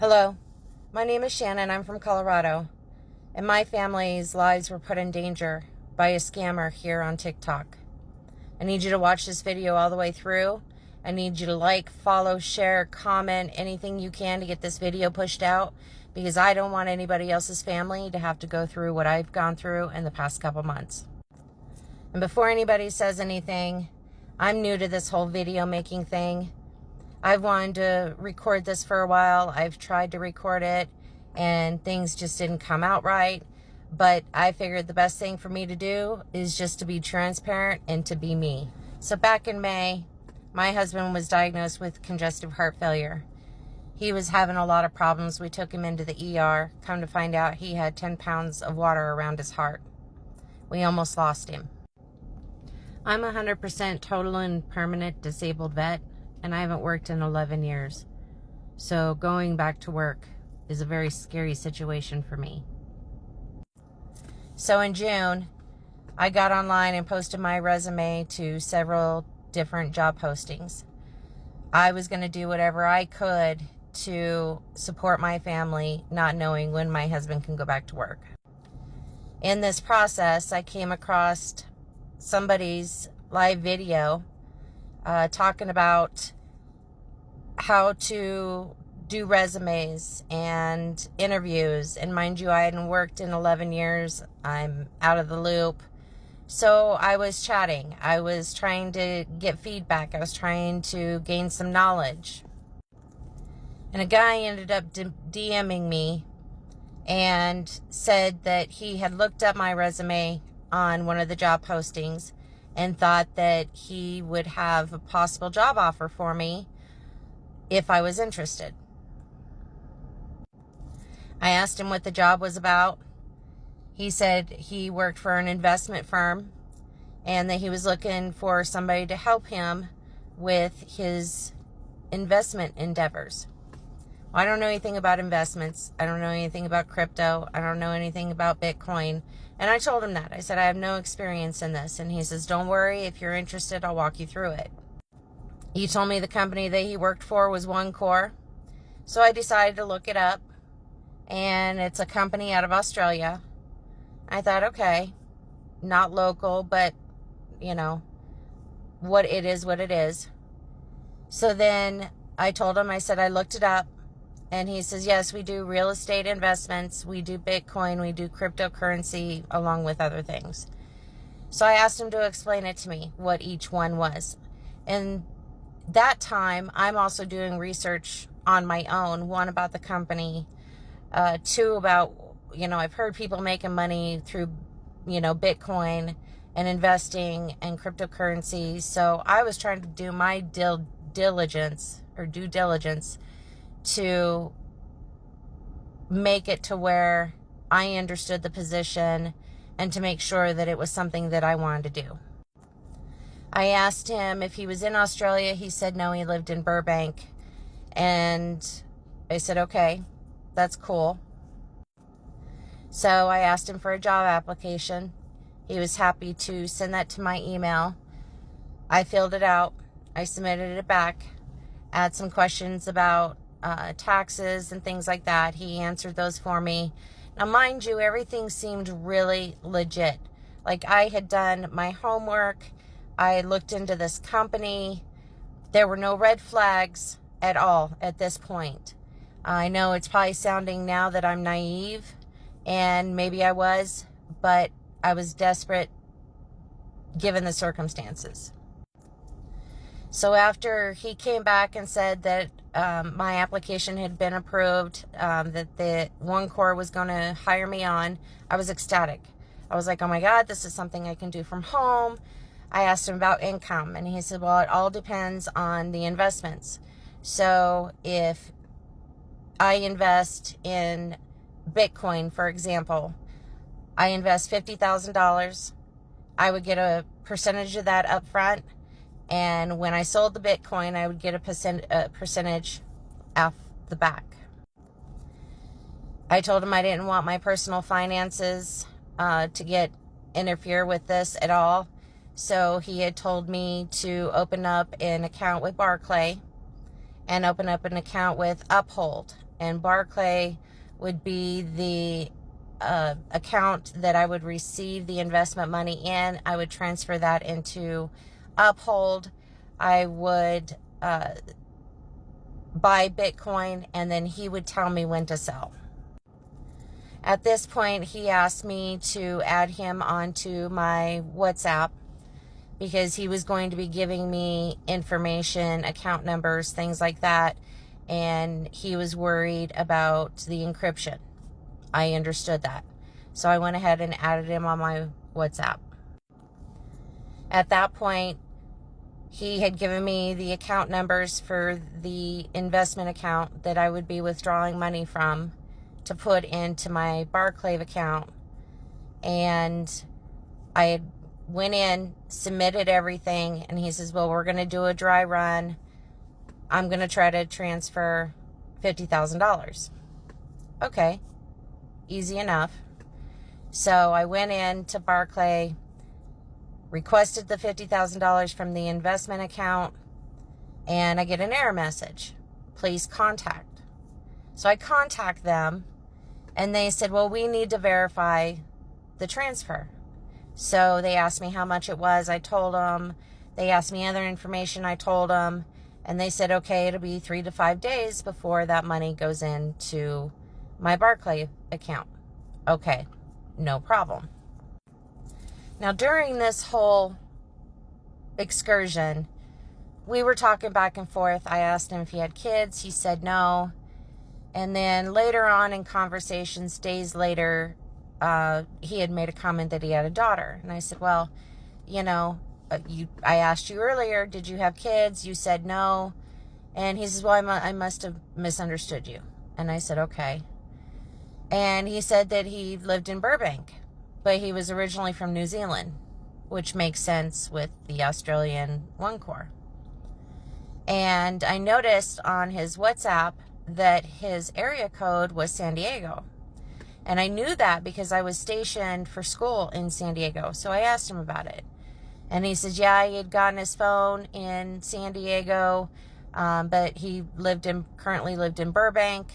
Hello, my name is Shannon. I'm from Colorado, and my family's lives were put in danger by a scammer here on TikTok. I need you to watch this video all the way through. I need you to like, follow, share, comment, anything you can to get this video pushed out, because I don't want anybody else's family to have to go through what I've gone through in the past couple months. And before anybody says anything, I'm new to this whole video making thing. I've wanted to record this for a while. I've tried to record it and things just didn't come out right. But I figured the best thing for me to do is just to be transparent and to be me. So back in May, my husband was diagnosed with congestive heart failure. He was having a lot of problems. We took him into the ER. Come to find out, he had 10 pounds of water around his heart. We almost lost him. I'm 100% total and permanent disabled vet, and I haven't worked in 11 years. So going back to work is a very scary situation for me. So in June, I got online and posted my resume to several different job postings. I was going to do whatever I could to support my family, not knowing when my husband can go back to work. In this process, I came across somebody's live video talking about how to do resumes and interviews. And mind you, I hadn't worked in 11 years. I'm out of the loop. So I was chatting. I was trying to get feedback. I was trying to gain some knowledge. And a guy ended up DMing me and said that he had looked up my resume on one of the job postings and thought that he would have a possible job offer for me if I was interested. I asked him what the job was about. He said he worked for an investment firm and that he was looking for somebody to help him with his investment endeavors. I don't know anything about investments. I don't know anything about crypto. I don't know anything about Bitcoin. And I told him that. I said, I have no experience in this. And he says, don't worry. If you're interested, I'll walk you through it. He told me the company that he worked for was OneCore. So I decided to look it up. And it's a company out of Australia. I thought, okay, not local, but, you know, what it is. So then I told him, I said, I looked it up. And he says, yes, we do real estate investments. We do Bitcoin. We do cryptocurrency, along with other things. So I asked him to explain it to me, what each one was. And that time, I'm also doing research on my own. One, about the company. Two, about, I've heard people making money through, Bitcoin and investing and cryptocurrency. So I was trying to do my due diligence to make it to where I understood the position and to make sure that it was something that I wanted to do. I asked him if he was in Australia. He said no, he lived in Burbank. And I said, okay, that's cool. So I asked him for a job application. He was happy to send that to my email. I filled it out. I submitted it back. I had some questions about taxes and things like that. He answered those for me. Now, mind you, everything seemed really legit. Like, I had done my homework. I looked into this company. There were no red flags at all at this point. I know it's probably sounding now that I'm naive, and maybe I was, but I was desperate given the circumstances. So after he came back and said that my application had been approved, that the OneCore was going to hire me on, I was ecstatic. I was like, oh my God, this is something I can do from home. I asked him about income, and he said, well, it all depends on the investments. So if I invest in Bitcoin, for example, I invest $50,000, I would get a percentage of that up front. And when I sold the Bitcoin, I would get a percentage off the back. I told him I didn't want my personal finances to interfere with this at all. So he had told me to open up an account with Barclay and open up an account with Uphold. and Barclay would be the account that I would receive the investment money in. I would transfer that into Uphold. I would buy Bitcoin, and then he would tell me when to sell. At this point, he asked me to add him onto my WhatsApp because he was going to be giving me information, account numbers, things like that, and he was worried about the encryption. I understood that. So I went ahead and added him on my WhatsApp. At that point, he had given me the account numbers for the investment account that I would be withdrawing money from to put into my Barclay account. And I went in, submitted everything, and he says, well, we're going to do a dry run. I'm going to try to transfer $50,000. Okay, easy enough. So I went in to Barclay, requested the $50,000 from the investment account, and I get an error message. Please contact. So I contact them, and they said, well, we need to verify the transfer. So they asked me how much it was. I told them. They asked me other information. I told them. And they said, okay, it'll be 3 to 5 days before that money goes into my Barclay account. Okay, no problem. Now, during this whole excursion, we were talking back and forth. I asked him if he had kids. He said no. And then later on in conversations, days later, he had made a comment that he had a daughter. And I said, well, you know, I asked you earlier, did you have kids? You said no. And he says, well, I must have misunderstood you. And I said, okay. And he said that he lived in Burbank, but he was originally from New Zealand, which makes sense with the Australian One Corps. And I noticed on his WhatsApp that his area code was San Diego. And I knew that because I was stationed for school in San Diego. So I asked him about it. And he says, yeah, he had gotten his phone in San Diego, but he currently lived in Burbank.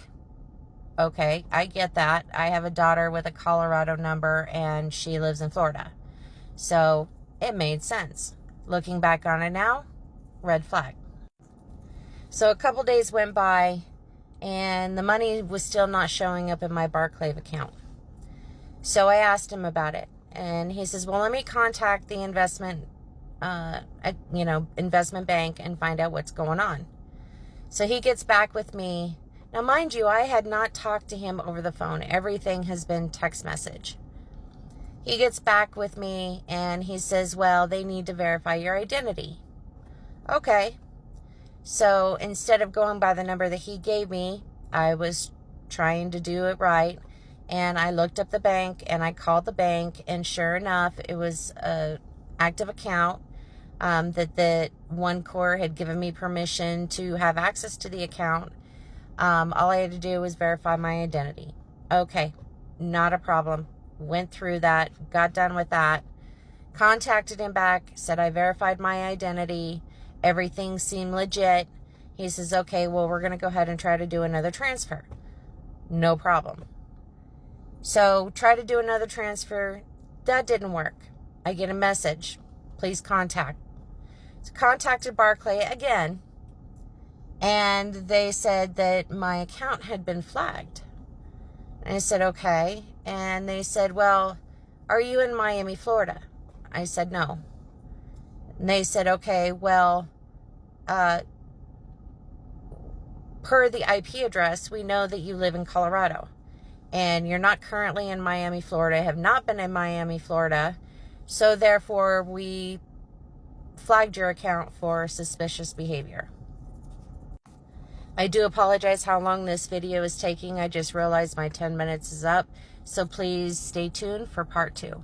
Okay, I get that. I have a daughter with a Colorado number, and she lives in Florida. So it made sense. Looking back on it now, red flag. So a couple days went by, and the money was still not showing up in my Barclay account. So I asked him about it, and he says, well, let me contact the investment bank and find out what's going on. So he gets back with me. Now, mind you, I had not talked to him over the phone. Everything has been text message. He gets back with me, and he says, well, they need to verify your identity. Okay. So instead of going by the number that he gave me, I was trying to do it right. And I looked up the bank, and I called the bank, and sure enough, it was an active account that the One Corps had given me permission to have access to the account. All I had to do was verify my identity. Okay, not a problem. Went through that, got done with that, contacted him back, said I verified my identity. Everything seemed legit. He says, okay, well, we're going to go ahead and try to do another transfer. No problem. So try to do another transfer. That didn't work. I get a message. Please contact. So contacted Barclay again. And they said that my account had been flagged. And I said, okay. And they said, well, are you in Miami, Florida? I said, no. And they said, okay, well, per the IP address, we know that you live in Colorado. And you're not currently in Miami, Florida, have not been in Miami, Florida. So therefore, we flagged your account for suspicious behavior. I do apologize how long this video is taking. I just realized my 10 minutes is up. So please stay tuned for part 2.